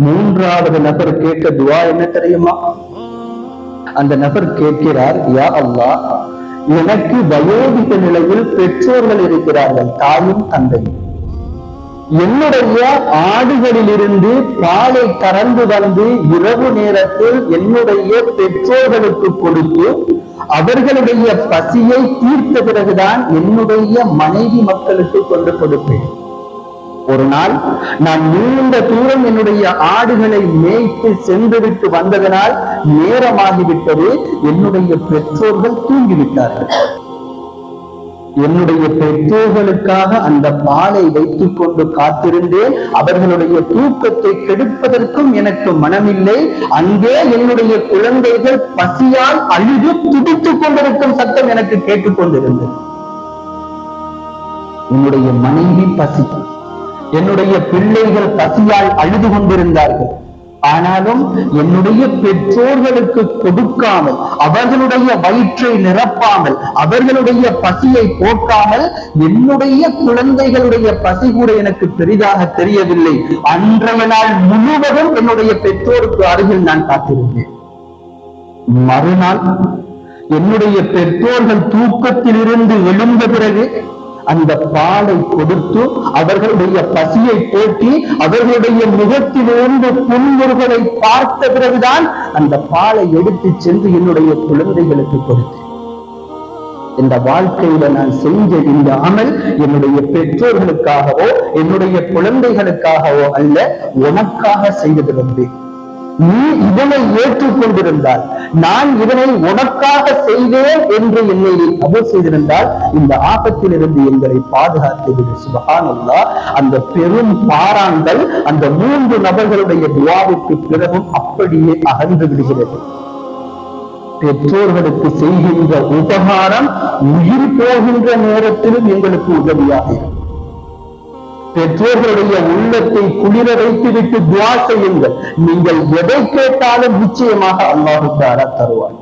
மூன்றாவது நபர் கேட்ட துவா என்ன தெரியுமா? அந்த நபர் கேட்கிறார், யா அல்லாஹ், எனக்கு வயோதிக நிலையில் பெற்றோர்கள் இருக்கிறார்கள், தாயும் தந்தையும். என்னுடைய ஆடுகளிலிருந்து பாலை கறந்து வந்து இரவு நேரத்தில் என்னுடைய பெற்றோர்களுக்கு கொடுத்து அவர்களுடைய பசியை தீர்த்த பிறகுதான் என்னுடைய மனைவி மக்களுக்கு கொண்டு கொடுப்பேன். ஒரு நாள் நான் நீண்ட தூரம் என்னுடைய ஆடுகளை மேய்த்து சென்றுவிட்டு வந்ததனால் நேரமாகிவிட்டது. என்னுடைய பெற்றோர்கள் தூங்கிவிட்டார்கள். என்னுடைய பெற்றோர்களுக்காக அந்த பாலை வைத்துக் கொண்டு காத்திருந்தேன். அவர்களுடைய தூக்கத்தை கெடுப்பதற்கும் எனக்கு மனமில்லை. அங்கே என்னுடைய குழந்தைகள் பசியால் அழுது துடித்துக் கொண்டிருக்கும் சத்தம் எனக்கு கேட்டுக்கொண்டிருந்தது. என்னுடைய மனைவி பசி, என்னுடைய பிள்ளைகள் பசியால் அழுது கொண்டிருந்தார்கள். ஆனாலும் என்னுடைய பெற்றோர்களுக்கு கொடுக்காமல், அவர்களுடைய வயிற்றை நிரப்பாமல், அவர்களுடைய பசியை போக்காமல் என்னுடைய குழந்தைகளுடைய பசி கூட எனக்கு பெரிதாக தெரியவில்லை. அன்றைய நாள் முழுவதும் என்னுடைய பெற்றோருக்கு அருகில் நான் காத்திருந்தேன். மறுநாள் என்னுடைய பெற்றோர்கள் தூக்கத்தில் இருந்து எழுந்த பிறகு அந்த பாலை கொடுத்து அவர்களுடைய பசியை போக்கி அவர்களுடைய முகத்திலிருந்து புன்முறுகளை பார்த்த பிறகுதான் அந்த பாலை எடுத்து சென்று என்னுடைய குழந்தைகளுக்கு கொடுத்தேன். இந்த வாழ்க்கையில நான் செஞ்ச இந்த அமல் என்னுடைய பெற்றோர்களுக்காகவோ என்னுடைய குழந்தைகளுக்காகவோ அல்ல, உனக்காக செய்தது வந்து நீ இதனை ஏற்றுக்கொண்டிருந்தால், நான் இதனை உனக்காக செய்வேன் என்று என்னை நீ கபூல் செய்திருந்தால் இந்த ஆபத்தில் இருந்து எங்களை பாதுகாத்து விடு. சுப்ஹானல்லாஹ். அந்த பெரும் பாராங்கல் அந்த 3 நபர்களுடைய துஆவுக்கு பிறகும் அப்படியே அகன்று விடுகிறது. பெற்றோர்களுக்கு செய்கின்ற உபகாரம் உயிர் போகின்ற நேரத்திலும் எங்களுக்கு உதவியாக இருக்கும். பெற்றோர்களுடைய உள்ளத்தை குளிர வைத்துவிட்டு துஆ செய்யுங்கள். நீங்கள் எதை கேட்டாலும் நிச்சயமாக அல்லாஹ் தருவார்.